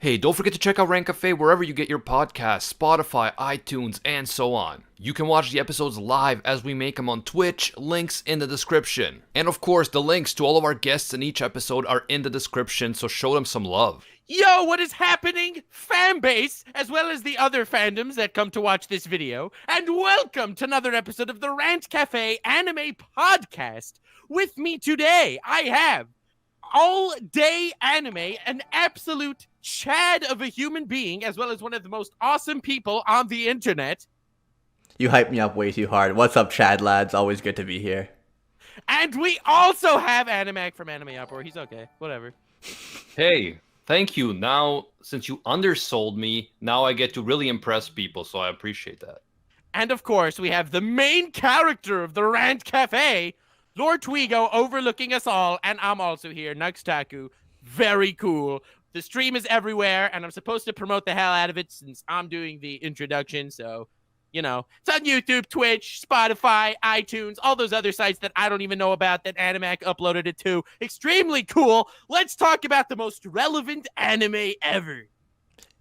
Hey, don't forget to check out Rant Cafe wherever you get your podcasts, Spotify, iTunes, and so on. You can watch the episodes live as we make them on Twitch, links in the description. And of course, the links to all of our guests in each episode are in the description, so show them some love. Yo, what is happening, fan base, as well as the other fandoms that come to watch this video, and welcome to another episode of the Rant Cafe Anime Podcast. With me today, I have all-day anime, an absolute Chad of a human being, as well as one of the most awesome people on the internet. You hype me up way too hard. What's up, Chad lads? Always good to be here. And we also have Animac from Anime Uproar. He's okay, whatever. Hey, thank you. Now, since you undersold me, now I get to really impress people, so I appreciate that. And of course, we have the main character of the Rant Cafe, Lord Twigo, overlooking us all, and I'm also here, Taku. Very cool. The stream is everywhere, and I'm supposed to promote the hell out of it since I'm doing the introduction, so, you know, it's on YouTube, Twitch, Spotify, iTunes, all those other sites that I don't even know about that Animac uploaded it to. Extremely cool. Let's talk about the most relevant anime ever.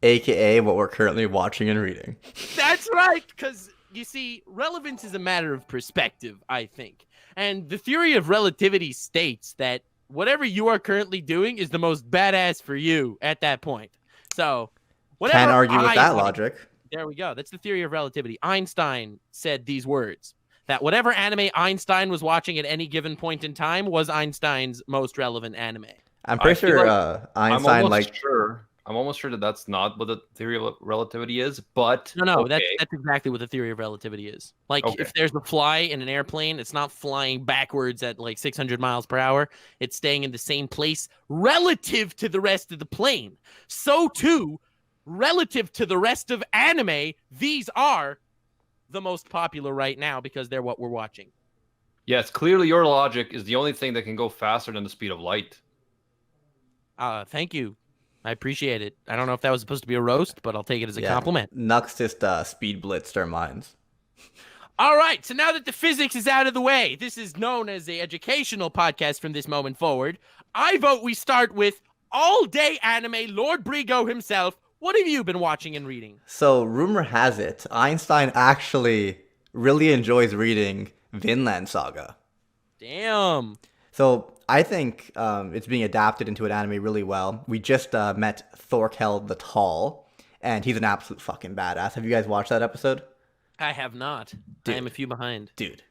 AKA what we're currently watching and reading. That's right, because, you see, relevance is a matter of perspective, I think. And the theory of relativity states that whatever you are currently doing is the most badass for you at that point. So, whatever. Can't argue with that logic. There we go. That's the theory of relativity. Einstein said these words, that whatever anime Einstein was watching at any given point in time was Einstein's most relevant anime. I'm pretty sure Einstein, I'm almost sure that that's not what the theory of relativity is, but no, okay. that's exactly what the theory of relativity is. Like, if there's a fly in an airplane, it's not flying backwards at like 600 miles per hour. It's staying in the same place relative to the rest of the plane. So too, relative to the rest of anime, these are the most popular right now because they're what we're watching. Yes, clearly your logic is the only thing that can go faster than the speed of light. Thank you. I appreciate it. I don't know if that was supposed to be a roast, but I'll take it as a compliment. Nux just speed blitzed our minds. All right, so now that the physics is out of the way, this is known as the educational podcast from this moment forward. I vote we start with all-day anime Lord Brigo himself. What have you been watching and reading? So, rumor has it, Einstein actually really enjoys reading Vinland Saga. Damn. So, I think it's being adapted into an anime really well. We just met Thorkel the Tall, and he's an absolute fucking badass. Have you guys watched that episode? I have not. Dude. I am a few behind. Dude,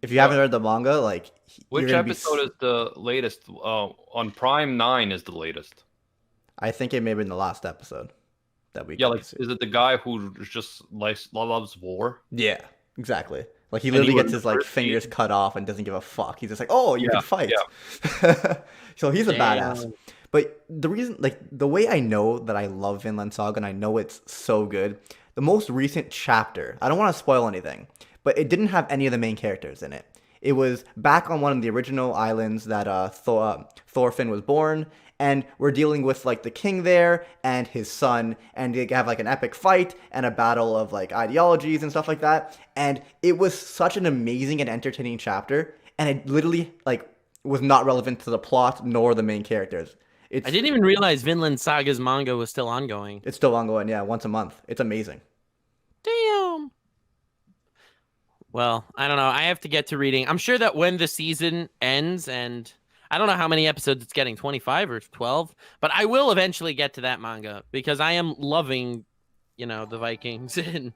if you haven't read the manga, like... Which episode is the latest? On Prime 9 is the latest. I think it may have been the last episode that we... Yeah, like, is it the guy who just loves war? Yeah, exactly. Like, he literally gets his, like, fingers cut off and doesn't give a fuck. He's just like, oh, you can fight. Yeah. So he's a badass. But the reason, like, the way I know that I love Vinland Saga and I know it's so good, the most recent chapter, I don't want to spoil anything, but it didn't have any of the main characters in it. It was back on one of the original islands that Thorfinn was born, and we're dealing with, like, the king there and his son, and they have, like, an epic fight and a battle of, like, ideologies and stuff like that, and it was such an amazing and entertaining chapter, and it literally, like, was not relevant to the plot nor the main characters. I didn't even realize Vinland Saga's manga was still ongoing. It's still ongoing, yeah, once a month. It's amazing. Damn. Well, I don't know. I have to get to reading. I'm sure that when the season ends, and I don't know how many episodes it's getting, 25 or 12, but I will eventually get to that manga because I am loving, you know, the Vikings. And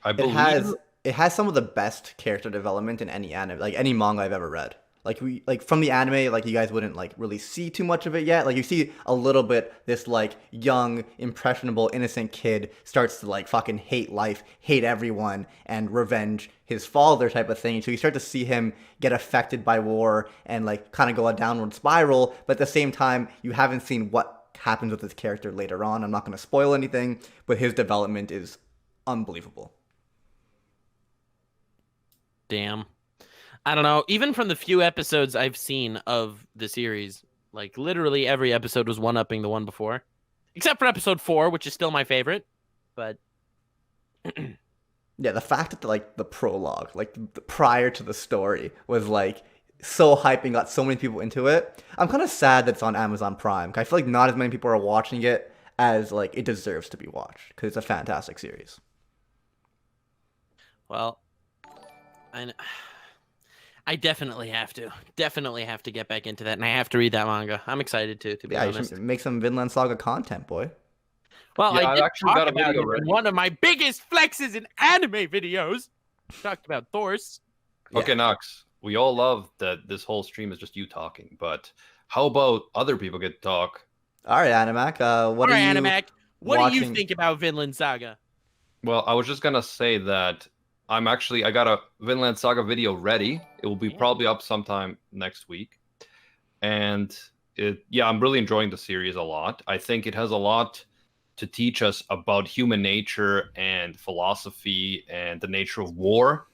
I believe it has some of the best character development in any anime, like any manga I've ever read. Like from the anime, like you guys wouldn't like really see too much of it yet. Like you see a little bit, this like young, impressionable, innocent kid starts to like fucking hate life, hate everyone, and revenge his father type of thing. So you start to see him get affected by war and like kind of go a downward spiral. But at the same time, you haven't seen what happens with his character later on. I'm not going to spoil anything, but his development is unbelievable. Damn. I don't know. Even from the few episodes I've seen of the series, like literally every episode was one-upping the one before. Except for episode 4, which is still my favorite. But yeah, the fact that the prologue, prior to the story, was like so hyping, got so many people into it. I'm kind of sad that it's on Amazon Prime. I feel like not as many people are watching it as like it deserves to be watched because it's a fantastic series. Well, I definitely have to get back into that, and I have to read that manga. I'm excited to be Yeah, you honest. should make some Vinland Saga content, boy. Well, Yeah, I I've did actually talk got a about video it in ready. one of my biggest flexes in anime videos. Talked about Thor's. Yeah. Okay, Knox, we all love that this whole stream is just you talking, but how about other people get to talk? All right, Animac. What All are right, you Animac, what do you watching? think about Vinland Saga? Well, I was just gonna say that I got a Vinland Saga video ready. It will be probably up sometime next week. And I'm really enjoying the series a lot. I think it has a lot to teach us about human nature and philosophy and the nature of war.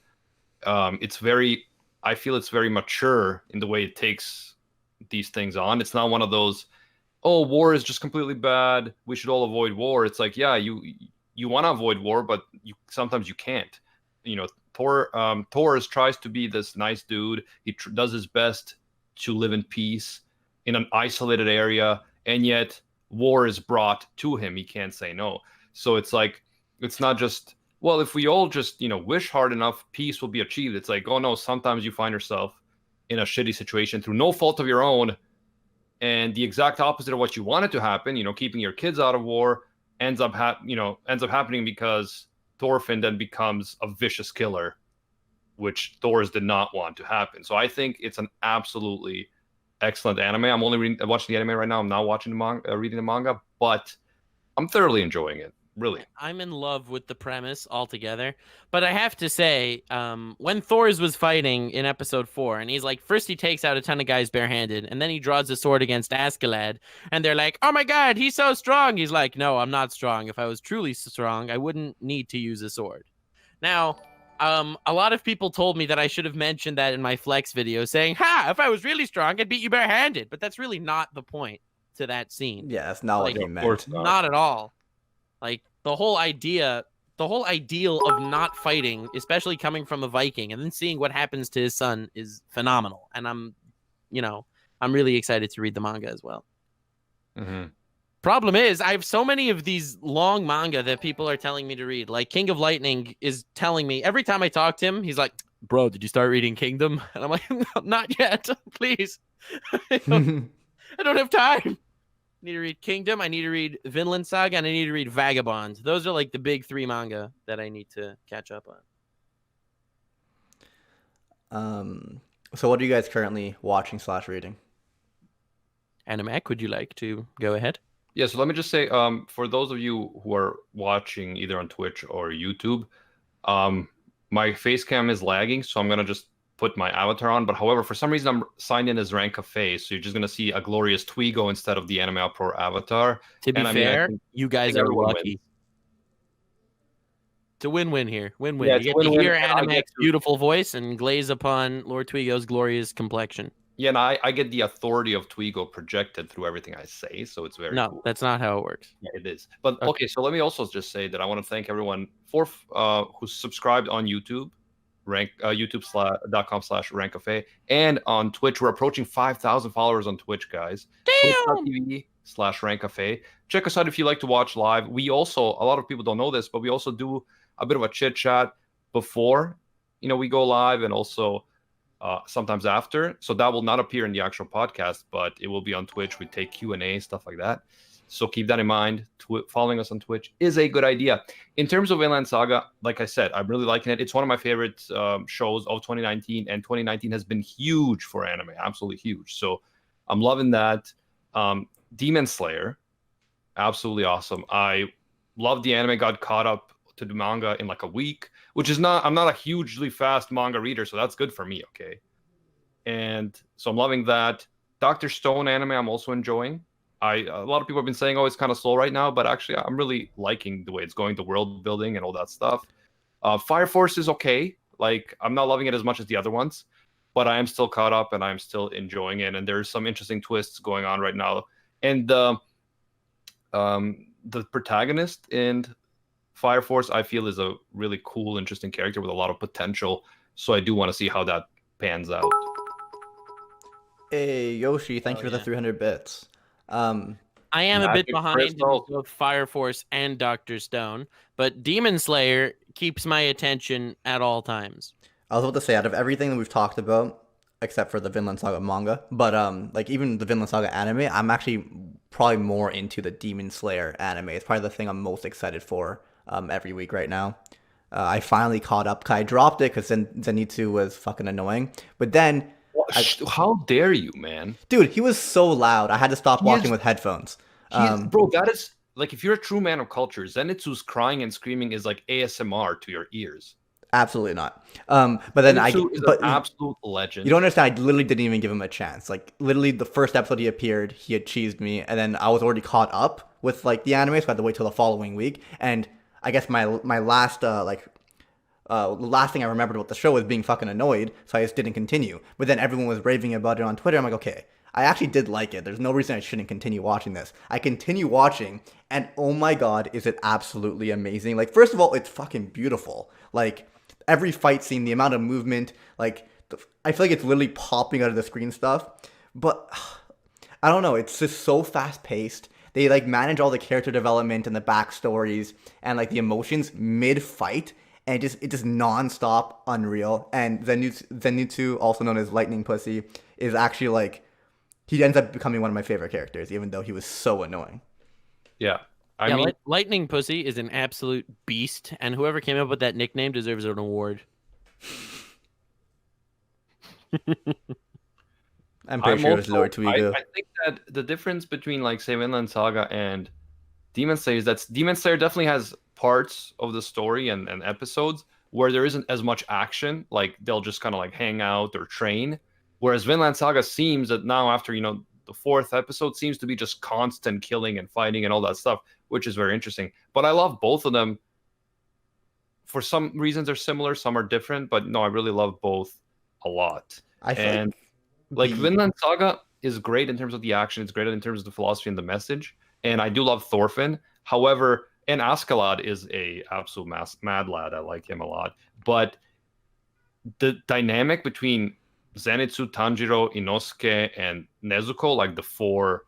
I feel it's very mature in the way it takes these things on. It's not one of those, oh, war is just completely bad, we should all avoid war. It's like, yeah, you want to avoid war, but sometimes you can't. You know, Thor tries to be this nice dude. He does his best to live in peace in an isolated area, and yet war is brought to him. He can't say no. So it's like, it's not just, well, if we all just, wish hard enough, peace will be achieved. It's like, oh no, sometimes you find yourself in a shitty situation through no fault of your own, and the exact opposite of what you wanted to happen, keeping your kids out of war, ends up happening because Thorfinn then becomes a vicious killer, which Thor's did not want to happen. So I think it's an absolutely excellent anime. I'm only watching the anime right now. I'm not watching reading the manga, but I'm thoroughly enjoying it. Really. I'm in love with the premise altogether. But I have to say, when Thor's was fighting in episode 4, and he's like, first he takes out a ton of guys barehanded, and then he draws a sword against Askeladd, and they're like, oh my god, he's so strong. He's like, no, I'm not strong. If I was truly strong, I wouldn't need to use a sword. Now, a lot of people told me that I should have mentioned that in my flex video, saying, ha, if I was really strong, I'd beat you barehanded. But that's really not the point to that scene. Yeah, that's not what he meant. Not at all. Like, the whole ideal of not fighting, especially coming from a Viking, and then seeing what happens to his son is phenomenal. And I'm really excited to read the manga as well. Mm-hmm. Problem is, I have so many of these long manga that people are telling me to read. Like, King of Lightning is telling me, every time I talk to him, he's like, bro, did you start reading Kingdom? And I'm like, no, not yet, please. I don't have time. I need to read Kingdom, I need to read Vinland Saga, and I need to read Vagabond. Those are like the big 3 manga that I need to catch up on. So what are you guys currently watching / reading? Animac, would you like to go ahead? Yeah, so let me just say, for those of you who are watching either on Twitch or YouTube, my face cam is lagging, so I'm going to just put my avatar on. But however, for some reason, I'm signed in as Rant Cafe, so you're just going to see a glorious Twigo instead of the Anime Uproar avatar. To be fair, you guys are lucky. Wins. It's a win-win here. Win-win. Yeah, you get to hear Animac's beautiful voice and glaze upon Lord Twigo's glorious complexion. Yeah, and I get the authority of Twigo projected through everything I say, so it's very cool. That's not how it works. Yeah, it is. But okay, so let me also just say that I want to thank everyone for who's subscribed on YouTube, youtube.com/RantCafe, and on Twitch. We're approaching 5,000 followers on Twitch, guys. Twitch.tv/RantCafe. Check us out if you like to watch live. We also, a lot of people don't know this, but we also do a bit of a chit chat before, we go live, and also sometimes after. So that will not appear in the actual podcast, but it will be on Twitch. We take Q&A, stuff like that. So keep that in mind. Following us on Twitch is a good idea. In terms of Vinland Saga, like I said, I'm really liking it. It's one of my favorite shows of 2019, and 2019 has been huge for anime, absolutely huge. So I'm loving that. Demon Slayer, absolutely awesome. I love the anime, got caught up to the manga in like a week, which is I'm not a hugely fast manga reader, so that's good for me, okay? And so I'm loving that. Dr. Stone anime I'm also enjoying. A lot of people have been saying, oh, it's kind of slow right now, but actually I'm really liking the way it's going, the world building and all that stuff. Fire Force is okay. Like, I'm not loving it as much as the other ones, but I am still caught up and I'm still enjoying it, and there's some interesting twists going on right now. And the protagonist in Fire Force, I feel, is a really cool, interesting character with a lot of potential. So I do want to see how that pans out. Hey, Yoshi, thank you for the 300 bits. I am a bit Magic behind in Crystal. both Fire Force and Dr. Stone, but Demon Slayer keeps my attention at all times. I was about to say, out of everything that we've talked about, except for the Vinland Saga manga, but like even the Vinland Saga anime, I'm actually probably more into the Demon Slayer anime. It's probably the thing I'm most excited for every week right now. I finally caught up. I dropped it because Zenitsu was fucking annoying. But then, How dare you, man? dude, he was so loud. I had to stop watching with headphones. Bro, that is like if you're a true man of culture, Zenitsu's crying and screaming is like ASMR to your ears. Absolutely not. But then Zenitsu is but an absolute legend. you don't understand. I literally didn't even give him a chance. Like literally, the first episode he appeared, he had cheesed me, and then I was already caught up with like the anime, so I had to wait till the following week. And I guess my last the last thing I remembered about the show was being fucking annoyed, so I just didn't continue. But then everyone was raving about it on Twitter. I'm like, okay, I actually did like it. There's no reason I shouldn't continue watching this. I continue watching, and oh my god, is it absolutely amazing. Like, first of all, it's fucking beautiful. Like, every fight scene, the amount of movement, like, I feel like it's literally popping out of the screen stuff. But, I don't know, it's just so fast-paced. They, like, manage all the character development and the backstories and, like, the emotions mid-fight. And it just non-stop unreal. And Zenitsu, also known as Lightning Pussy, is actually like, he ends up becoming one of my favorite characters, even though he was so annoying. Yeah. I mean, Lightning Pussy is an absolute beast, and whoever came up with that nickname deserves an award. I'm pretty sure it was Lord Twigo. I think that the difference between, like, say, Vinland Saga and Demon Slayer is that Demon Slayer definitely has parts of the story and episodes where there isn't as much action. Like, they'll just kind of like hang out or train. Whereas Vinland Saga seems that now, after, the fourth episode, seems to be just constant killing and fighting and all that stuff, which is very interesting. But I love both of them. For some reasons, they're similar, some are different. But no, I really love both a lot. Vinland Saga is great in terms of the action. It's great in terms of the philosophy and the message. And I do love Thorfinn. However, and Askeladd is a absolute mad lad. I like him a lot. But the dynamic between Zenitsu, Tanjiro, Inosuke, and Nezuko, like the four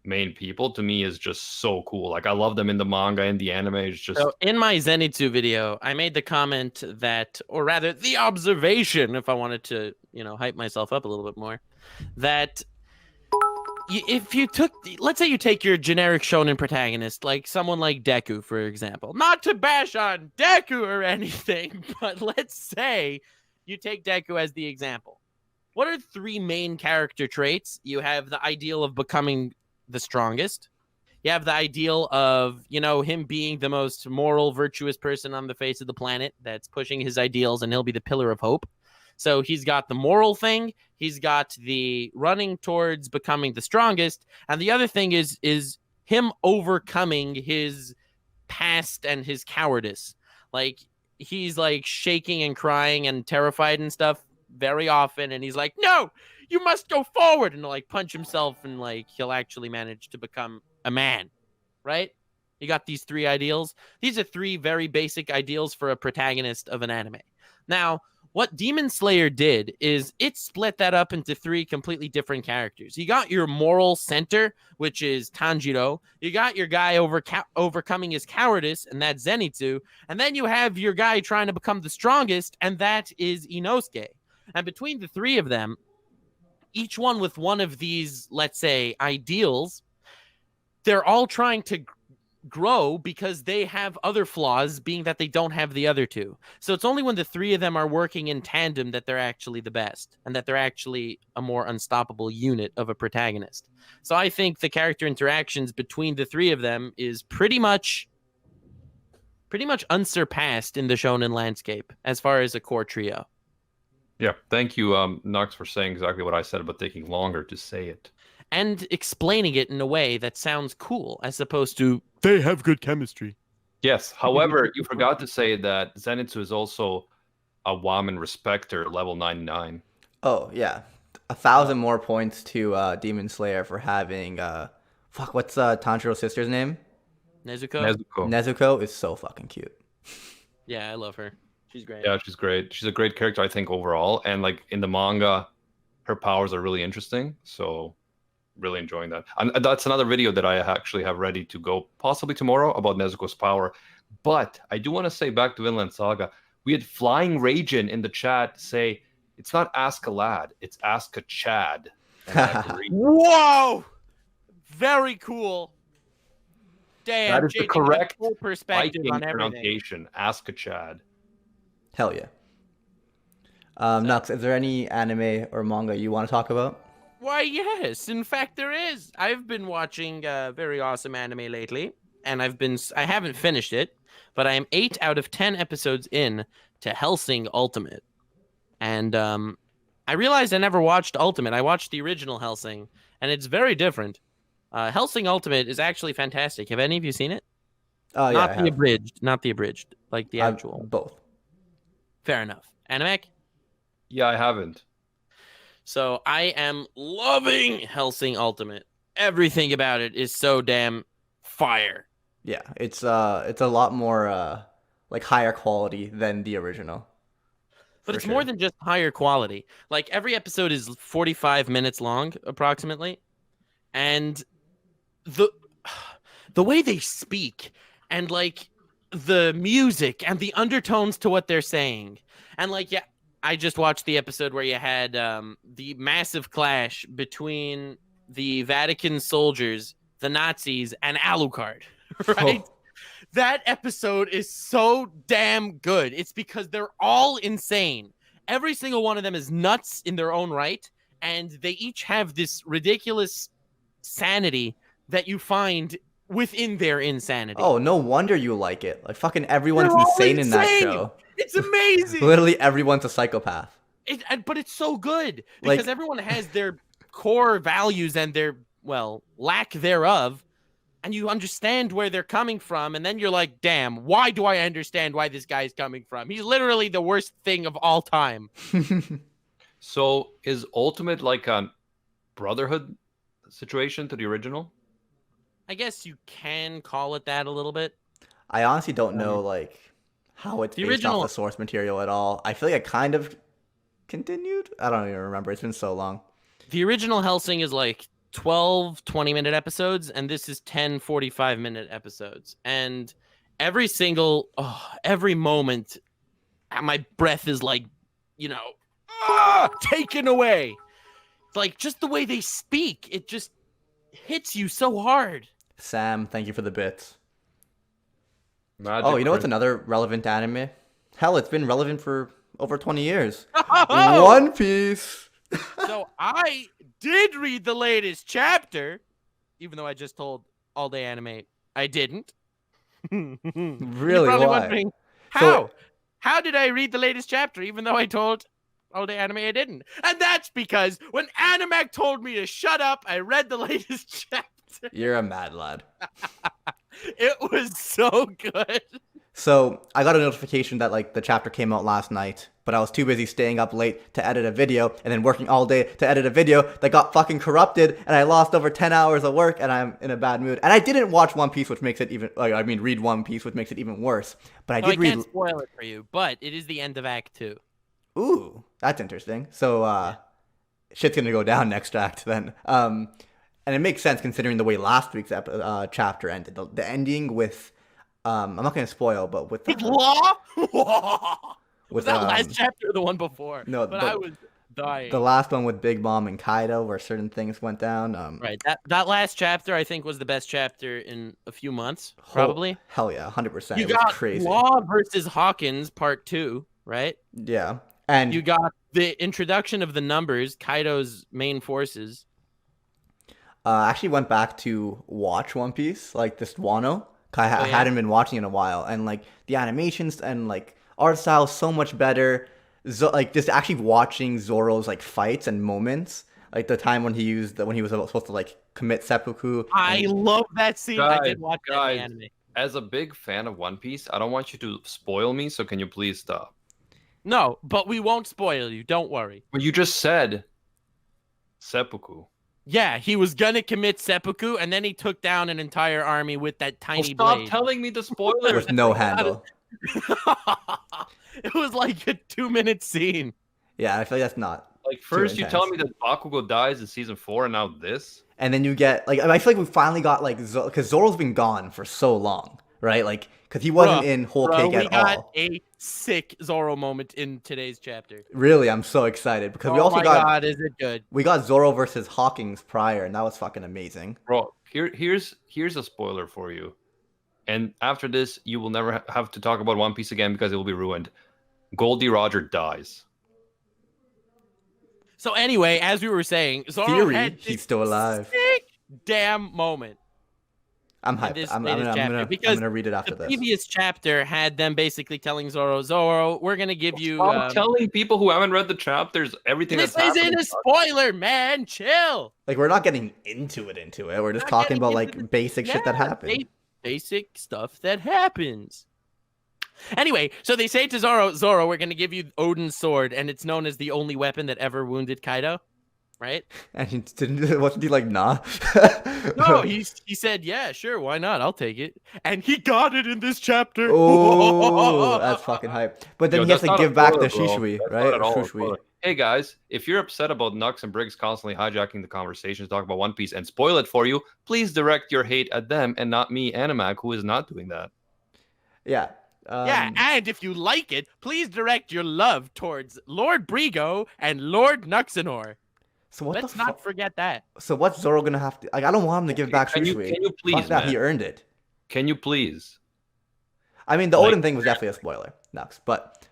main people, to me is just so cool. Like, I love them in the manga and the anime. It's just... So in my Zenitsu video, I made the comment that, or rather the observation, if I wanted to, hype myself up a little bit more, that if you let's say you take your generic shonen protagonist, like someone like Deku, for example, not to bash on Deku or anything, but let's say you take Deku as the example. What are three main character traits? You have the ideal of becoming the strongest. You have the ideal of, him being the most moral, virtuous person on the face of the planet that's pushing his ideals, and he'll be the pillar of hope. So he's got the moral thing, he's got the running towards becoming the strongest, and the other thing is him overcoming his past and his cowardice. Like, he's like shaking and crying and terrified and stuff very often, and he's like, no, you must go forward, and he'll like punch himself, and like he'll actually manage to become a man, right? You got these three ideals. These are three very basic ideals for a protagonist of an anime. Now, what Demon Slayer did is it split that up into three completely different characters. You got your moral center, which is Tanjiro. You got your guy overcoming his cowardice, and that's Zenitsu. And then you have your guy trying to become the strongest, and that is Inosuke. And between the three of them, each one with one of these, let's say, ideals, they're all trying to grow because they have other flaws, being that they don't have the other two. So it's only when the three of them are working in tandem that they're actually the best, and that they're actually a more unstoppable unit of a protagonist. So I think the character interactions between the three of them is pretty much unsurpassed in the shonen landscape as far as a core trio. Yeah, thank you, Nux, for saying exactly what I said about taking longer to say it. And explaining it in a way that sounds cool, as opposed to, they have good chemistry. Yes, however, you forgot to say that Zenitsu is also a Wamen Respecter, level 99. Oh, yeah. 1,000 more points to Demon Slayer for having, what's Tanjiro's sister's name? Nezuko is so fucking cute. Yeah, I love her. She's great. Yeah, she's great. She's a great character, I think, overall. And, like, in the manga, her powers are really interesting. So, really enjoying that. And that's another video that I actually have ready to go, possibly tomorrow, about Nezuko's power. But I do want to say, back to Vinland Saga, we had Flying Ragin in the chat say, it's not Ask a Lad, it's Ask a Chad. And I agree. Whoa! Very cool. Damn, That is the correct full perspective Viking on everything. pronunciation. Ask a Chad. Hell yeah. Nux, is there any anime or manga you want to talk about? Why, yes. In fact, there is. I've been watching very awesome anime lately, and I haven't finished it, but I am 8 out of 10 episodes in to Hellsing Ultimate. And I realized I never watched Ultimate. I watched the original Hellsing, and it's very different. Hellsing Ultimate is actually fantastic. Have any of you seen it? Oh, yeah. Not the abridged, like the actual. Both. Fair enough. Animec? Yeah, I haven't. So I am loving Hellsing Ultimate. Everything about it is so damn fire. Yeah, it's a lot more like higher quality than the original. But it's more than just higher quality. Like every episode is 45 minutes long, approximately. And the way they speak and like the music and the undertones to what they're saying. And like, yeah, I just watched the episode where you had the massive clash between the Vatican soldiers, the Nazis, and Alucard, right? Oh. That episode is so damn good. It's because they're all insane. Every single one of them is nuts in their own right, and they each have this ridiculous sanity that you find within their insanity. Oh, no wonder you like it. Like, fucking everyone's insane in that show. It's amazing. Literally everyone's a psychopath. But it's so good because everyone has their core values and their, well, lack thereof, and you understand where they're coming from, and then you're like, damn, why do I understand why this guy's coming from? He's literally the worst thing of all time. So is Ultimate like a Brotherhood situation to the original? I guess you can call it that a little bit. I honestly don't know, like, how it's based off the source material at all. I feel like it kind of continued. I don't even remember. It's been so long. The original Hellsing is like 12 20-minute episodes, and this is 10 45-minute episodes. And every moment, my breath is like, taken away. It's like just the way they speak, it just hits you so hard. Sam, thank you for the bits. Magic you know what's another relevant anime? Hell, it's been relevant for over 20 years. One Piece. So I did read the latest chapter, even though I just told All Day Anime I didn't. Really? You're probably Why? wondering, how? How did I read the latest chapter, even though I told All Day Anime I didn't? And that's because when Animac told me to shut up, I read the latest chapter. You're a mad lad. It was so good. So I got a notification that like the chapter came out last night, but I was too busy staying up late to edit a video and then working all day to edit a video that got fucking corrupted, and I lost over 10 hours of work, and I'm in a bad mood. And I didn't watch One Piece, which makes it even read One Piece, which makes it even worse. But I did read. I can't spoil it for you, but it is the end of Act 2. Ooh, that's interesting. So shit's gonna go down next act then. And it makes sense considering the way last week's chapter ended. The ending with, I'm not going to spoil, but with Law? Was that last chapter or the one before? No, but I was dying. The last one with Big Mom and Kaido, where certain things went down. Right. That last chapter, I think, was the best chapter in a few months, probably. Hell yeah, 100%. You it got was crazy. Law versus Hawkins, part 2, right? Yeah. And you got the introduction of the numbers, Kaido's main forces. I actually went back to watch One Piece, like this Wano. I hadn't been watching in a while, and like the animations and like art style so much better. Like just actually watching Zoro's like fights and moments, like the time when he was supposed to like commit seppuku. I love that scene. I did watch that in the anime. As a big fan of One Piece, I don't want you to spoil me, so can you please stop? No, but we won't spoil you. Don't worry. Well, you just said seppuku. Yeah, he was gonna commit seppuku, and then he took down an entire army with that tiny blade. Stop telling me the spoilers. With no handle. It was like a 2-minute scene. Yeah, I feel like that's not. Like first you tell me that Bakugo dies in season 4, and now this. and then you get like I feel like we finally got like because Zoro's been gone for so long, right? Like because he wasn't in Whole Cake at all. We got a sick Zoro moment in today's chapter. Really, I'm so excited because we also got. Oh my god, is it good? We got Zoro versus Hawkins prior, and that was fucking amazing. Bro, here's a spoiler for you. And after this, you will never have to talk about One Piece again because it will be ruined. Goldie Roger dies. So anyway, as we were saying, Zoro had he's still alive. Sick damn moment. I'm hyped. I'm gonna read it after this. The previous chapter had them basically telling Zoro, we're gonna give you. Stop telling people who haven't read the chapters everything that's happening. This isn't a spoiler, man. Chill. Like we're not getting into it. We're just talking about like basic shit that happened. Basic stuff that happens. Anyway, so they say to Zoro, we're gonna give you Odin's sword, and it's known as the only weapon that ever wounded Kaido. Right? And wasn't he like, nah? No, he said, yeah, sure, why not? I'll take it. And he got it in this chapter. Oh, that's fucking hype. But then he has to give back the Shishui, right? Shishui. Hey guys, if you're upset about Nux and Briggs constantly hijacking the conversation to talk about One Piece and spoil it for you, please direct your hate at them and not me, Animac, who is not doing that. Yeah. And if you like it, please direct your love towards Lord Brigo and Lord Nuxanor. So what Let's not forget that. So what's Zoro gonna have to? Like, I don't want him to give back Shishui. Can you please? Fuck that, he earned it. Can you please? I mean, the Odin thing was definitely a spoiler, Nux, but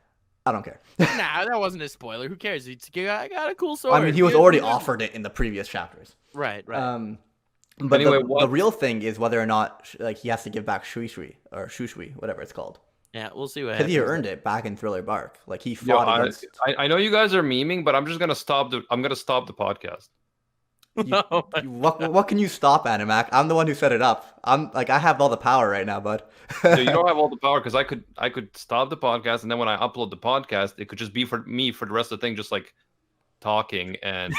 I don't care. Nah, that wasn't a spoiler. Who cares? I got a cool sword. I mean, he was already offered it in the previous chapters. Right. But anyway, the real thing is whether or not like he has to give back Shishui or Shishui, whatever it's called. Yeah, we'll see what Because happens. he earned it back in Thriller Bark. Like he fought against. I know you guys are memeing, but I'm just gonna stop the podcast. What can you stop, Animac? I'm the one who set it up. I have all the power right now, bud. So you don't have all the power because I could stop the podcast, and then when I upload the podcast, it could just be for me for the rest of the thing, just like talking and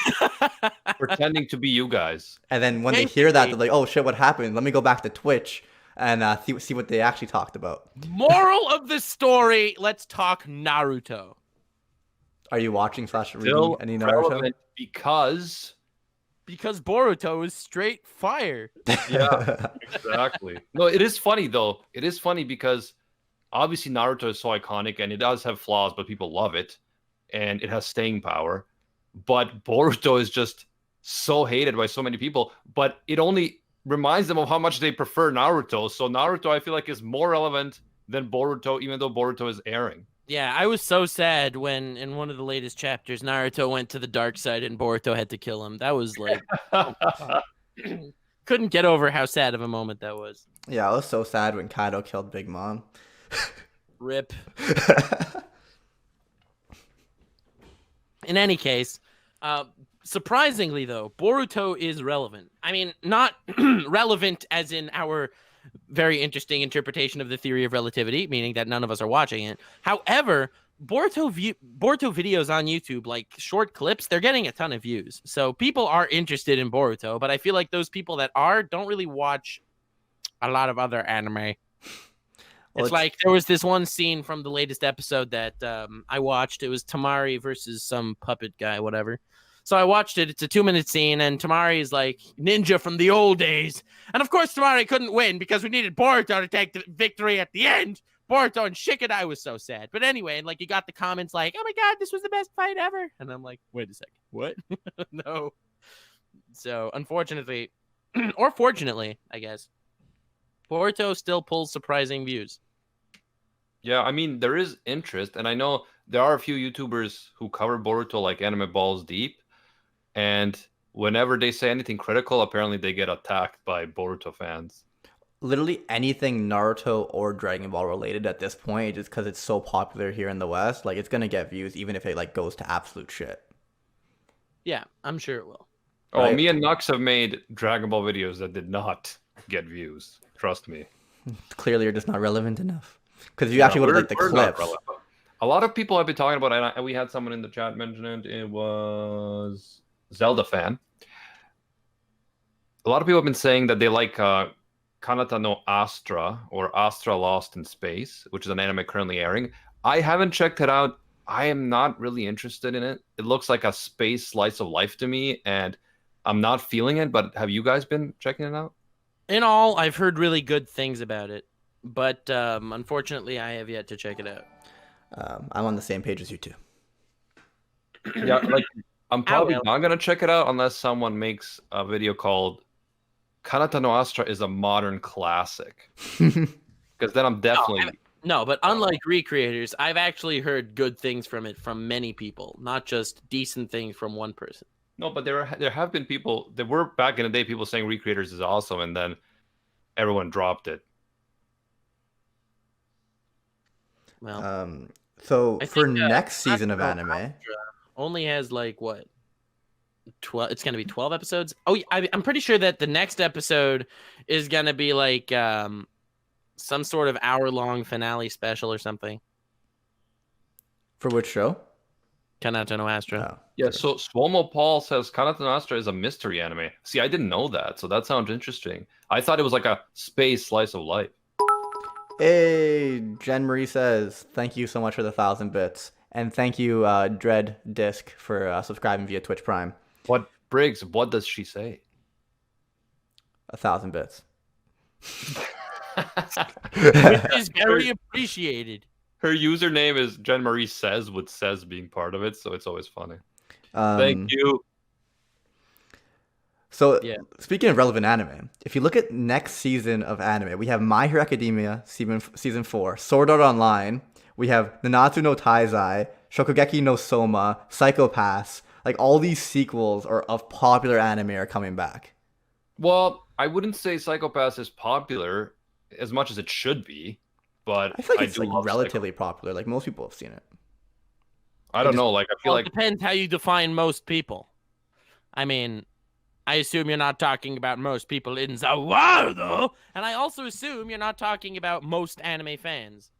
pretending to be you guys. And then when they hear that, they're like, "Oh shit, what happened? Let me go back to Twitch and see what they actually talked about." Moral of the story: let's talk Naruto. Are you watching / reading any Naruto? Because Boruto is straight fire. Yeah, exactly. No, it is funny though. It is funny because obviously Naruto is so iconic and it does have flaws, but people love it and it has staying power. But Boruto is just so hated by so many people, but it only reminds them of how much they prefer Naruto. So Naruto, I feel like, is more relevant than Boruto, even though Boruto is airing. Yeah, I was so sad when in one of the latest chapters, Naruto went to the dark side and Boruto had to kill him. That was like, couldn't get over how sad of a moment that was. Yeah, I was so sad when Kaido killed Big Mom. Rip. In any case, surprisingly though, Boruto is relevant. I mean, not relevant as in our very interesting interpretation of the theory of relativity, meaning that none of us are watching it. However, Boruto videos on YouTube, like short clips, they're getting a ton of views. So people are interested in Boruto, but I feel like those people that are don't really watch a lot of other anime. Well, it's like there was this one scene from the latest episode that I watched. It was Tamari versus some puppet guy, whatever. So I watched it. It's a 2-minute scene, and Tamari is like ninja from the old days. And of course, Tamari couldn't win because we needed Boruto to take the victory at the end. Boruto and Shikadai was so sad. But anyway, and like you got the comments like, "Oh my god, this was the best fight ever," and I'm like, "Wait a second, what?" No. So unfortunately, or fortunately, I guess, Boruto still pulls surprising views. Yeah, I mean there is interest, and I know there are a few YouTubers who cover Boruto like Anime Balls Deep. And whenever they say anything critical, apparently they get attacked by Boruto fans. Literally anything Naruto or Dragon Ball related at this point, just because it's so popular here in the West, like it's gonna get views, even if it like goes to absolute shit. Yeah, I'm sure it will. Oh, right? Me and Nux have made Dragon Ball videos that did not get views. Trust me. Clearly, you're just not relevant enough. Because if you actually would have like the clips. A lot of people have been talking about it, and we had someone in the chat mention it. It was Zelda fan. A lot of people have been saying that they like Kanata no Astra or Astra Lost in Space, which is an anime currently airing. I haven't checked it out. I am not really interested in it. It looks like a space slice of life to me, and I'm not feeling it, but have you guys been checking it out? In all, I've heard really good things about it, but unfortunately, I have yet to check it out. I'm on the same page as you two. Yeah, like I'm probably well. not gonna check it out unless someone makes a video called Kanata no Astra is a modern classic. Because then I'm definitely No, but unlike Recreators, I've actually heard good things from it from many people, not just decent things from one person. no, but there have been people. There were back in the day people saying Recreators is awesome, and then everyone dropped it. Well, So I for think, next season of Astra anime, only has like what 12. It's gonna be 12 episodes. Oh, I'm pretty sure that the next episode is gonna be like some sort of hour-long finale special or something. for which show? Kanata no Astra. Oh, Yeah, sure. so Swomo Paul says Kanata no Astra is a mystery anime. See, I didn't know that, so that sounds interesting. I thought it was like a space slice of life. Hey, Jen Marie says, thank you so much for the 1,000 bits. And thank you, Dread Disc, for subscribing via Twitch Prime. What, Briggs, what does she say? 1,000 bits. Which is very appreciated. Her username is Jen Marie Says, with Says being part of it, so it's always funny. Thank you. So, Yeah. Speaking of relevant anime, if you look at next season of anime, we have My Hero Academia season 4, Sword Art Online, we have Nanatsu no Taizai, Shokugeki no Soma, Psycho Pass. Like, all these sequels of popular anime are coming back. Well, I wouldn't say Psycho Pass is popular as much as it should be, but I feel like it's do like love relatively popular. Like, most people have seen it. I don't know. Like, I feel Well, like it depends how you define most people. I mean, I assume you're not talking about most people in the world, though, and I also assume you're not talking about most anime fans.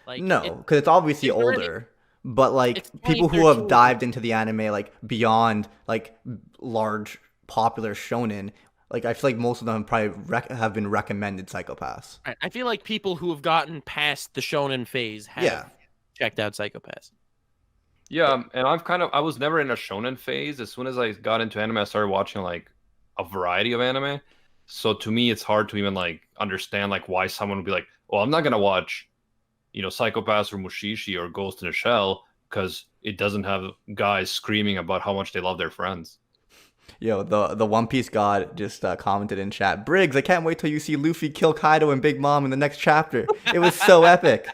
Like, No, because it's obviously it's already- older. But like it's people who have 2013. dived into the anime like beyond like large popular shonen, like I feel like most of them probably have been recommended Psycho Pass. I feel like people who have gotten past the shonen phase have checked out Psycho Pass. yeah, and I was never in a shonen phase. As soon as I got into anime, I started watching like a variety of anime. So to me, it's hard to even like understand like why someone would be like, "Well, I'm not gonna watch, Psycho Pass or Mushishi or Ghost in a Shell because it doesn't have guys screaming about how much they love their friends." Yo, the One Piece God just commented in chat, Briggs, I can't wait till you see Luffy kill Kaido and Big Mom in the next chapter. It was so epic.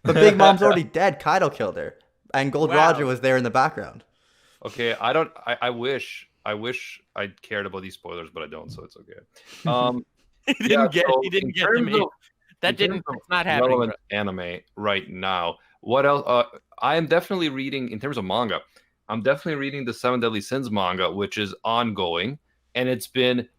But Big Mom's already dead. Kaido killed her. And Gold Wow. Roger was there in the background. Okay, I wish I cared about these spoilers, but I don't, so it's okay. He didn't get to me. It's not happening. Relevant anime right now. What else? I am definitely reading, in terms of manga, I'm definitely reading the Seven Deadly Sins manga, which is ongoing. And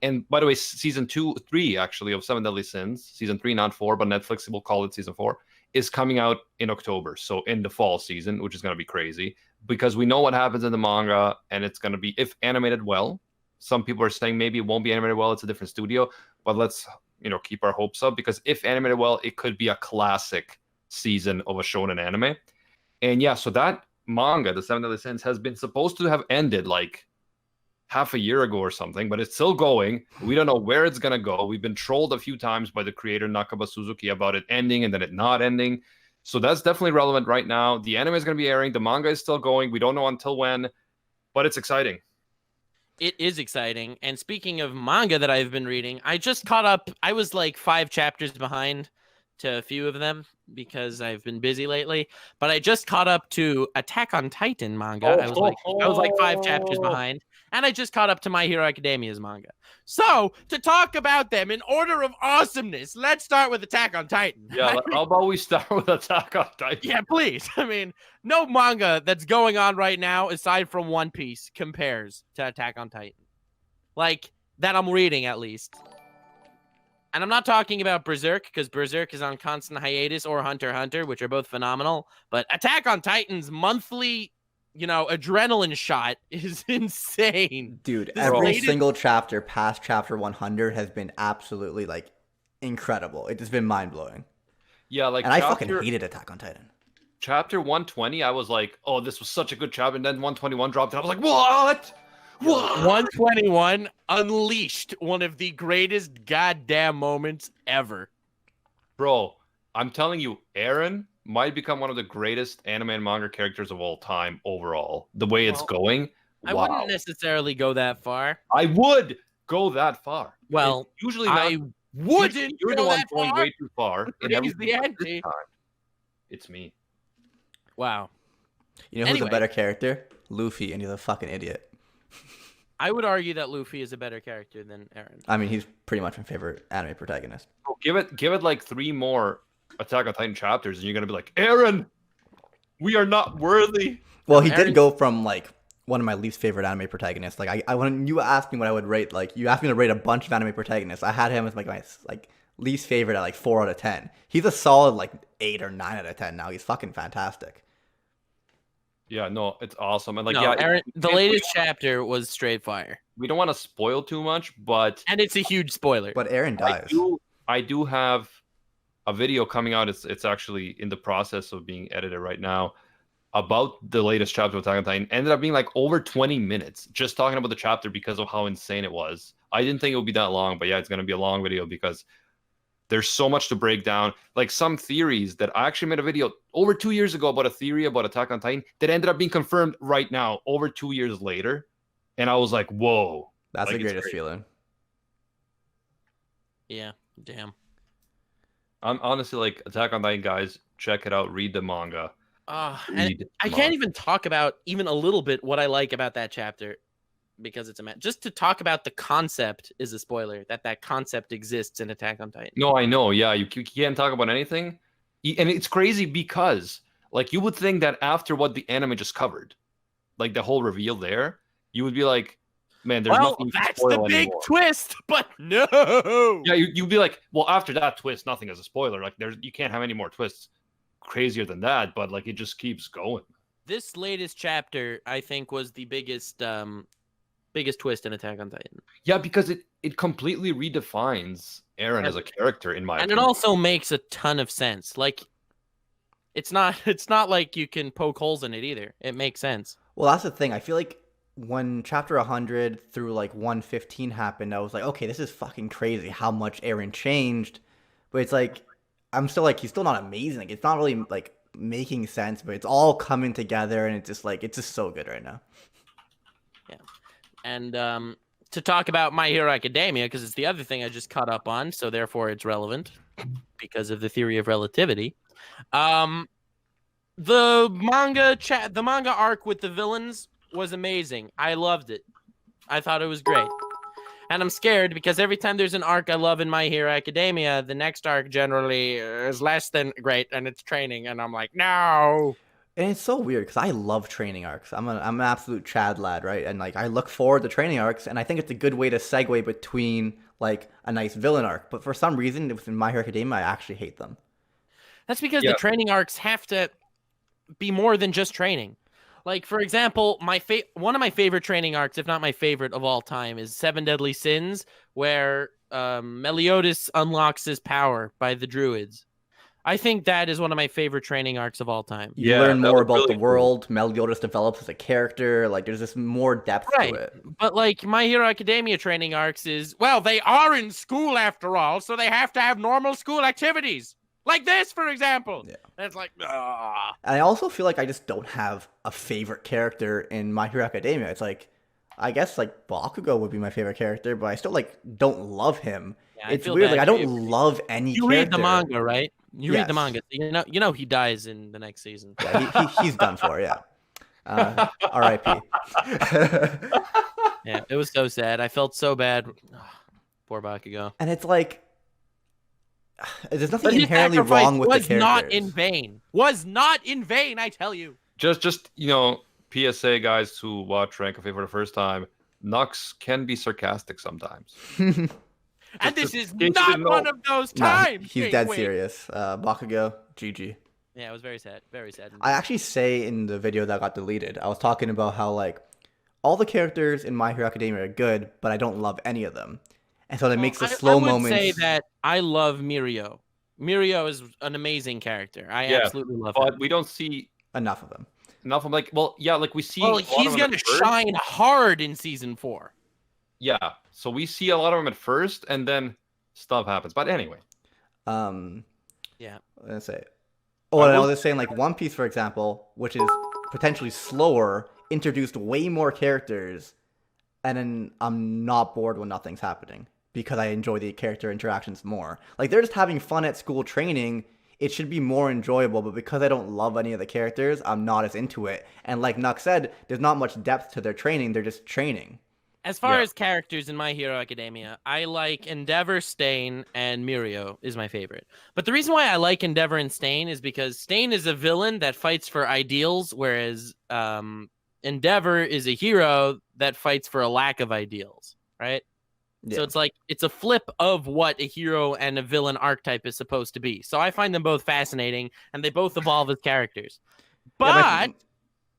and by the way, season 3 actually of Seven Deadly Sins, season 3, not 4, but Netflix will call it season 4, is coming out in October. So in the fall season, which is going to be crazy because we know what happens in the manga and it's going to be, if animated well. Some people are saying maybe it won't be animated well. It's a different studio, but let's, keep our hopes up because if animated well, it could be a classic season of a shonen anime. And yeah, so that manga, the Seven Deadly Sins, has been supposed to have ended like half a year ago or something, but it's still going. We don't know where it's gonna go. We've been trolled a few times by the creator Nakaba Suzuki about it ending and then it not ending. So that's definitely relevant right now. The anime is gonna be airing. The manga is still going. We don't know until when, but it's exciting. It is exciting. And speaking of manga that I've been reading, I just caught up. I was like 5 chapters behind to a few of them because I've been busy lately. But I just caught up to Attack on Titan manga. I was like 5 chapters behind. And I just caught up to My Hero Academia's manga. So, to talk about them in order of awesomeness, let's start with Attack on Titan. Yeah, how about we start with Attack on Titan? Yeah, please. I mean, no manga that's going on right now, aside from One Piece, compares to Attack on Titan. Like, that I'm reading, at least. And I'm not talking about Berserk, because Berserk is on constant hiatus, or Hunter x Hunter, which are both phenomenal. But Attack on Titan's monthly, adrenaline shot is insane. Dude, This every latest- single chapter past chapter 100 has been absolutely like incredible. It's just been mind-blowing. Yeah, like, And I fucking hated Attack on Titan. Chapter 120, I was like, oh, this was such a good chapter. And then 121 dropped, and I was like, what? What? 121 unleashed one of the greatest goddamn moments ever. Bro, I'm telling you, Eren might become one of the greatest anime and manga characters of all time overall. The way it's going, I wow. wouldn't necessarily go that far. I would go that far. Well, it's usually not. I wouldn't You're go the one that going far. way too far. Raise the ante. It's me. Wow. You know who's a better character? Luffy, and he's a fucking idiot. I would argue that Luffy is a better character than Eren. I mean, he's pretty much my favorite anime protagonist. Oh, give it like 3 more Attack on Titan chapters, and you're gonna be like, Eren, we are not worthy. Well, he did go from like one of my least favorite anime protagonists. Like I when you asked me what I would rate, like you asked me to rate a bunch of anime protagonists, I had him as like my least favorite at like 4 out of 10. He's a solid like 8 or 9 out of 10 now. He's fucking fantastic. Yeah, no, it's awesome. And like, Eren, the latest chapter was straight fire. We don't want to spoil too much, but it's a huge spoiler. But Eren dies. I do have a video coming out. It's actually in the process of being edited right now about the latest chapter of Attack on Titan. Ended up being like over 20 minutes just talking about the chapter because of how insane it was. I didn't think it would be that long, but yeah, it's going to be a long video because there's so much to break down. Like some theories that I actually made a video over 2 years ago about a theory about Attack on Titan that ended up being confirmed right now over 2 years later. And I was like, whoa. That's like, the greatest feeling. Yeah, damn. I'm honestly like, Attack on Titan, guys, check it out. Read the manga. And I can't even talk about even a little bit what I like about that chapter because it's just to talk about the concept is a spoiler that concept exists in Attack on Titan. No, I know. Yeah, you can't talk about anything. And it's crazy because like you would think that after what the anime just covered, like the whole reveal there, you would be like, man, there's nothing to that's spoil the big anymore. Twist, but no. Yeah, you'd be like, well, after that twist, nothing is a spoiler. Like you can't have any more twists crazier than that, but like it just keeps going. This latest chapter, I think, was the biggest twist in Attack on Titan. Yeah, because it completely redefines Eren as a character in my opinion. And it also makes a ton of sense. Like it's not like you can poke holes in it either. It makes sense. Well, that's the thing. I feel like when chapter 100 through like 115 happened, I was like, okay, this is fucking crazy how much Eren changed. But it's like, I'm still like, he's still not amazing. Like, it's not really like making sense, but it's all coming together and it's just so good right now. Yeah. And to talk about My Hero Academia, because it's the other thing I just caught up on, so therefore it's relevant because of the theory of relativity. The manga arc with the villains was amazing. I loved it. I thought it was great. And I'm scared because every time there's an arc I love in My Hero Academia, the next arc generally is less than great and it's training. And I'm like, no. And it's so weird because I love training arcs. I'm an absolute Chad lad, right? And like I look forward to training arcs, and I think it's a good way to segue between like a nice villain arc. But for some reason, within My Hero Academia, I actually hate them. That's because the training arcs have to be more than just training. Like, for example, one of my favorite training arcs, if not my favorite of all time, is 7 Deadly Sins, where Meliodas unlocks his power by the druids. I think that is one of my favorite training arcs of all time. You learn more about the world. Meliodas develops as a character. Like, there's just more depth to it. But, like, My Hero Academia training arcs is, well, they are in school after all, so they have to have normal school activities. Like this, for example. Yeah. And it's like, ah. And I also feel like I just don't have a favorite character in My Hero Academia. It's like, I guess like Bakugo would be my favorite character, but I still like don't love him. Yeah, it's weird. Like I don't love any character. You read the manga, right? You read the manga. You know he dies in the next season. Yeah, he's done for. Yeah. R.I.P. Yeah, it was so sad. I felt so bad. Poor Bakugo. And it's like, there's nothing inherently wrong with the characters. Was not in vain. Was not in vain, I tell you. Just PSA guys who watch Rank Cafe for the first time, Nux can be sarcastic sometimes. And this is not one of those times. No, he's dead serious. Bakugo, GG. Yeah, it was very sad. Very sad. I actually say in the video that got deleted, I was talking about how like all the characters in My Hero Academia are good, but I don't love any of them. And so that makes the slow moments. I would say that I love Mirio. Mirio is an amazing character. I absolutely love him. But we don't see enough of him. enough. I'm like, well, yeah, like we see. Well, a lot he's of them gonna at first. shine hard in season 4. Yeah, so we see a lot of them at first, and then stuff happens. But anyway, Yeah. let's say. Oh, and I was just saying, like One Piece, for example, which is potentially slower, introduced way more characters, and then I'm not bored when nothing's happening because I enjoy the character interactions more. Like they're just having fun at school training. It should be more enjoyable, but because I don't love any of the characters, I'm not as into it. And like Nuck said, there's not much depth to their training. They're just training. As far as characters in My Hero Academia, I like Endeavor, Stain, and Mirio is my favorite. But the reason why I like Endeavor and Stain is because Stain is a villain that fights for ideals, whereas Endeavor is a hero that fights for a lack of ideals, right? Yeah. So it's like it's a flip of what a hero and a villain archetype is supposed to be. So I find them both fascinating, and they both evolve as characters. But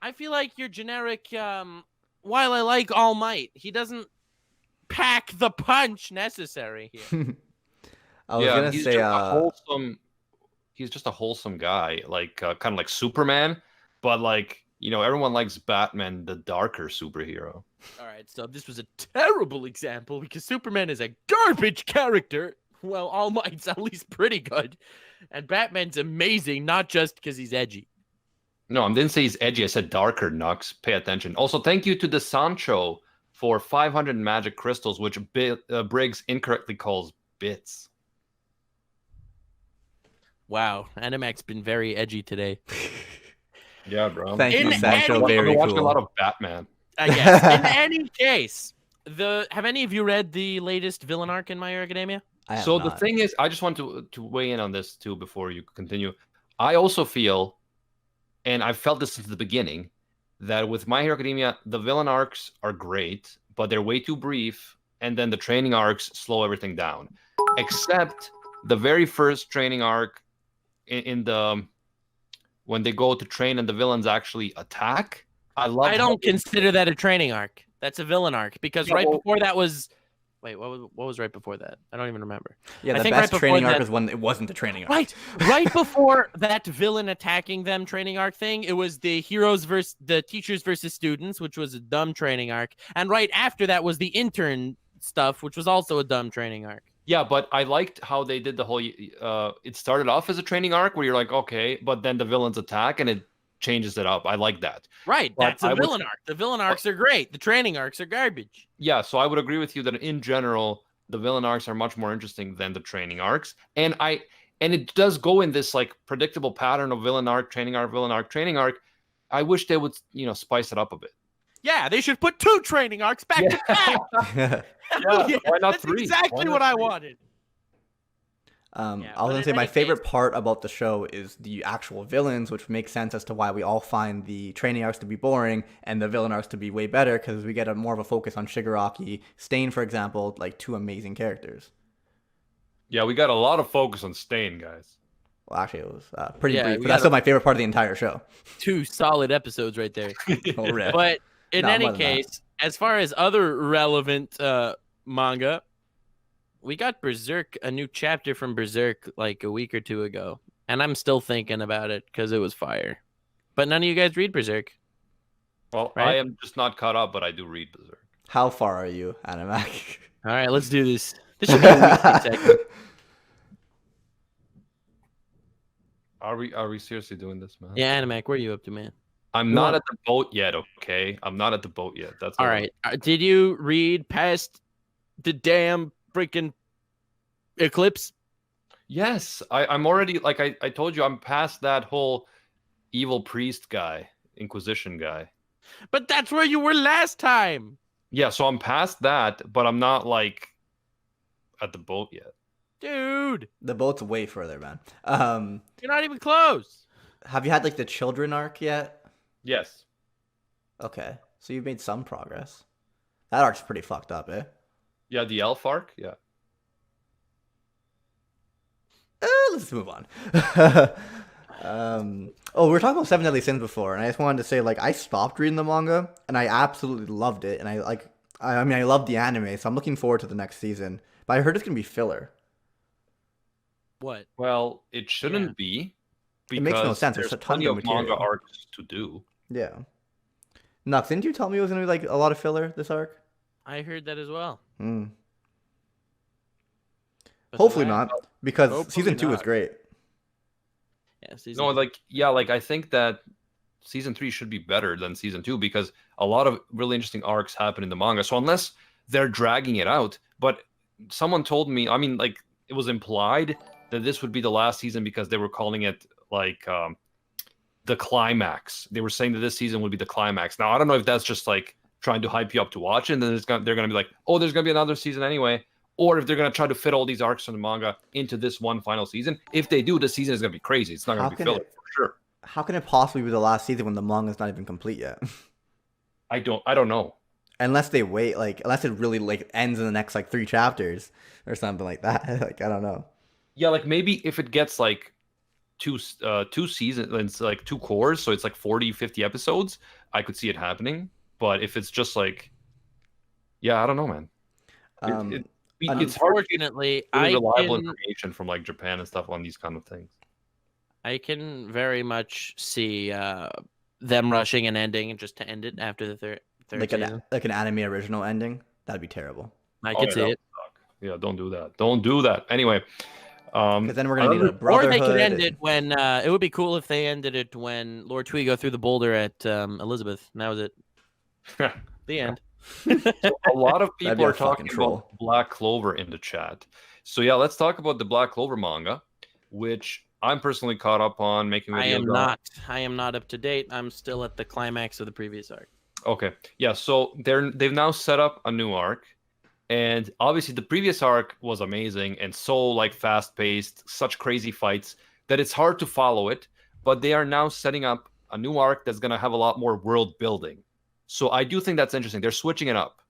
I feel like your generic... while I like All Might, he doesn't pack the punch necessary here. I was gonna say, he's just a wholesome guy, like kind of like Superman, but like everyone likes Batman, the darker superhero. All right, so this was a terrible example because Superman is a garbage character. Well, All Might's at least pretty good, and Batman's amazing, not just because he's edgy. No, I didn't say he's edgy. I said darker, Nux. Pay attention. Also, thank you to the Sancho for 500 magic crystals, which Briggs incorrectly calls bits. Wow, Animac's been very edgy today. Yeah, bro. Thank you, Sancho. Very cool. Watching a lot of Batman. I guess. In any case, have any of you read the latest villain arc in My Hero Academia? So the thing is, I just want to weigh in on this too before you continue. I also feel... and I've felt this since the beginning, that with My Hero Academia, the villain arcs are great, but they're way too brief, and then the training arcs slow everything down. Except the very first training arc when they go to train and the villains actually attack. I don't consider that a training arc. That's a villain arc, because before that was... Wait, what was right before that? I don't even remember. Yeah, the best training arc was when it wasn't a training arc. Right before that villain attacking them training arc thing, it was the heroes versus the teachers versus students, which was a dumb training arc. And right after that was the intern stuff, which was also a dumb training arc. Yeah, but I liked how they did the whole... it started off as a training arc where you're like, okay, but then the villains attack and it changes it up. I like that. Right, that's a villain arc. The villain arcs are great. The training arcs are garbage. Yeah, so I would agree with you that in general, the villain arcs are much more interesting than the training arcs. And it does go in this like predictable pattern of villain arc, training arc, villain arc, training arc. I wish they would, spice it up a bit. Yeah, they should put 2 training arcs back to back. Yeah, why not 3? That's exactly what I wanted. I was going to say my favorite part about the show is the actual villains, which makes sense as to why we all find the training arcs to be boring and the villain arcs to be way better, because we get more of a focus on Shigaraki, Stain, for example, like 2 amazing characters. Yeah, we got a lot of focus on Stain, guys. Well, actually, it was pretty brief, but that's still my favorite part of the entire show. 2 solid episodes right there. Oh, really? But in any case, as far as other relevant manga... we got Berserk, a new chapter from Berserk like a week or 2 ago, and I'm still thinking about it because it was fire. But none of you guys read Berserk. Well, right? I am just not caught up, but I do read Berserk. How far are you, Animac? All right, let's do this. This should be a weekly segment. Are we seriously doing this, man? Yeah, Animac, where are you up to, man? I'm not at the boat yet, okay? I'm not at the boat yet. That's all right. Did you read past the damn freaking Eclipse? Yes, I'm already, like I told you, I'm past that whole evil priest guy, Inquisition guy. But that's where you were last time. Yeah, so I'm past that, but I'm not like at the boat yet. Dude, the boat's way further, man. You're not even close. Have you had like the children arc yet? Yes. Okay, so you've made some progress. That arc's pretty fucked up, eh? Yeah, the elf arc? Yeah. Let's move on. We were talking about Seven Deadly Sins before, and I just wanted to say, like, I stopped reading the manga, and I absolutely loved it, and I love the anime, so I'm looking forward to the next season. But I heard it's gonna be filler. What? Well, it shouldn't be. It makes no sense. There's plenty of manga arcs to do. Yeah. Nux, didn't you tell me it was gonna be like a lot of filler this arc? I heard that as well. Hmm. But Hopefully the last- not, because Hopefully season 2 is not. great. Yeah, season No, two. like yeah, like I think that season 3 should be better than season 2 because a lot of really interesting arcs happen in the manga. So unless they're dragging it out, but someone told me, I mean, like it was implied that this would be the last season because they were calling it like the climax. They were saying that this season would be the climax. Now I don't know if that's just like trying to hype you up to watch it, and then they're gonna be like, oh, there's gonna be another season anyway. Or if they're gonna try to fit all these arcs from the manga into this one final season. If they do, this season is gonna be crazy. It's not gonna be filler for sure. How can it possibly be the last season when the manga's not even complete yet? I don't know. Unless they wait, like unless it really like ends in the next like 3 chapters or something like that. Like I don't know. Yeah, like maybe if it gets like two seasons, it's like 2 cores, so it's like 40, 50 episodes, I could see it happening. But if it's just like, yeah, I don't know, man. It's hard to get Unfortunately, really I reliable can, information from like Japan and stuff on these kind of things. I can very much see them rushing and ending just to end it after the third Like season. an anime original ending. That'd be terrible. I Oh, could yeah, see that it. would suck. Yeah, don't do that. Don't do that. Anyway, Because then we're gonna need a Or brotherhood. they could end it when it would be cool if they ended it when Lord Twigo threw the boulder at Elizabeth. And that was it. The end. a lot of That'd be people a are fucking talking troll. about Black Clover in the chat. So yeah, let's talk about the Black Clover manga, which I'm personally caught up on making videos. I am not up to date. I'm still at the climax of the previous arc. Okay. Yeah, so they've now set up a new arc. And obviously the previous arc was amazing and so like fast-paced, such crazy fights that it's hard to follow it, but they are now setting up a new arc that's going to have a lot more world building. So I do think that's interesting. They're switching it up.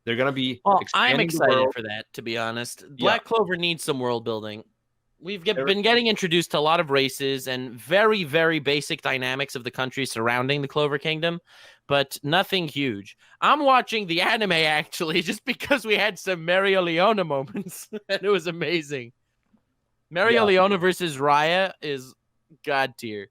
They're going to be Well, expanding I'm the excited world. for that, to be honest. Black Clover needs some world building. Been getting introduced to a lot of races and very, very basic dynamics of the country surrounding the Clover Kingdom, but nothing huge. I'm watching the anime, actually, just because we had some Mario Leona moments, and it was amazing. Mario Leona versus Raya is god tier.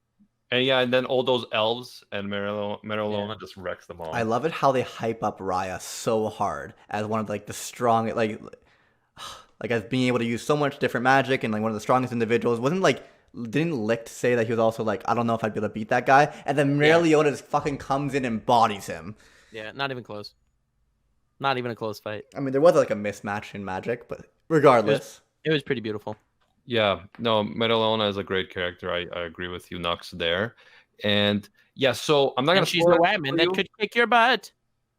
And yeah, and then all those elves and Marilona just wrecks them all. I love it how they hype up Raya so hard as one of like the strong like as being able to use so much different magic and like one of the strongest individuals. Didn't Licht say that he was also like, I don't know if I'd be able to beat that guy, and then Leona just fucking comes in and bodies him. Yeah, not even close. Not even a close fight. I mean, there was like a mismatch in magic, but regardless, it was pretty beautiful. Yeah, no, Marilona is a great character. I agree with you, Nux, there. And yeah, so I'm not going to she's the woman that could kick your butt.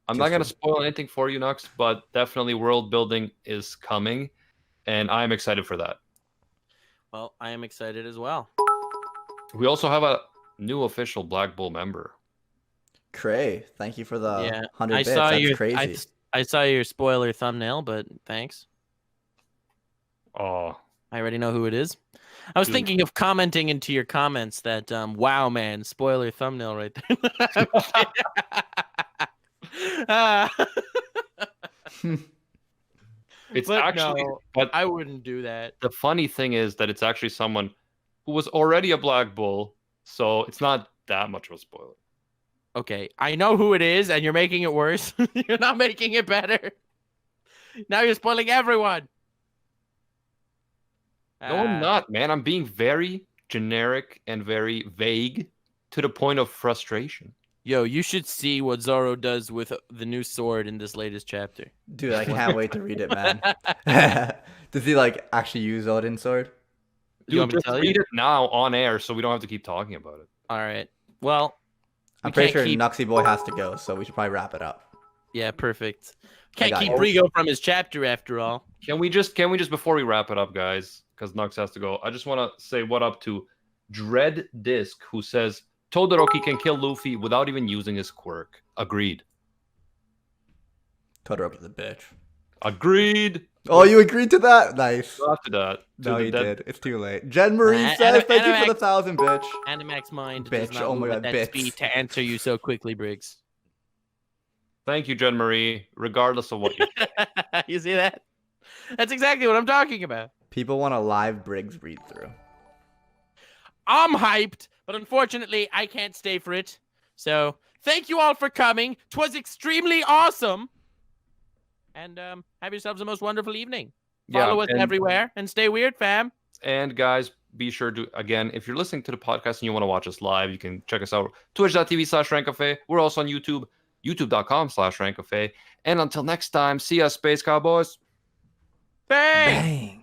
I'm not going to spoil anything for you, Nux, but definitely world building is coming, and I'm excited for that. Well, I am excited as well. We also have a new official Black Bull member. Cray, thank you for the 100 bits. Saw That's your, crazy. I saw your spoiler thumbnail, but thanks. Oh, I already know who it is. I was thinking of commenting into your comments that, wow, man, spoiler thumbnail right there. It's but actually, no, but I wouldn't do that. The funny thing is that it's actually someone who was already a Black Bull, so it's not that much of a spoiler. Okay, I know who it is, and you're making it worse. You're not making it better. Now you're spoiling everyone. No, I'm not, man. I'm being very generic and very vague to the point of frustration. Yo, you should see what Zoro does with the new sword in this latest chapter. Dude, I can't wait to read it, man. Does he like actually use Odin's sword? Dude, just read it now on air so we don't have to keep talking about it. All right. Well, I'm pretty sure Nuxie Boy has to go, so we should probably wrap it up. Yeah, perfect. Can't keep Rigo from his chapter after all. Can we just before we wrap it up, guys, because Nux has to go, I just want to say what up to Dread Disc, who says Todoroki can kill Luffy without even using his quirk. Agreed. Todoroki's a bitch. Agreed. Oh, you agreed to that? Nice. After that. No, you did. It's too late. Jen Marie says, thank you for the 1,000, bitch. Animax mind bitch. does not Oh my move God, at that bitch. speed to answer you so quickly, Briggs. Thank you, Jen Marie, regardless of what you You see that? That's exactly what I'm talking about. People want a live Briggs read through. I'm hyped, but unfortunately, I can't stay for it. So thank you all for coming. 'Twas extremely awesome. And have yourselves the most wonderful evening. Follow us everywhere and stay weird, fam. And guys, be sure to, again, if you're listening to the podcast and you want to watch us live, you can check us out, twitch.tv/rantcafe. We're also on YouTube, youtube.com/rantcafe. And until next time, see ya, Space Cowboys. Bang! Bang.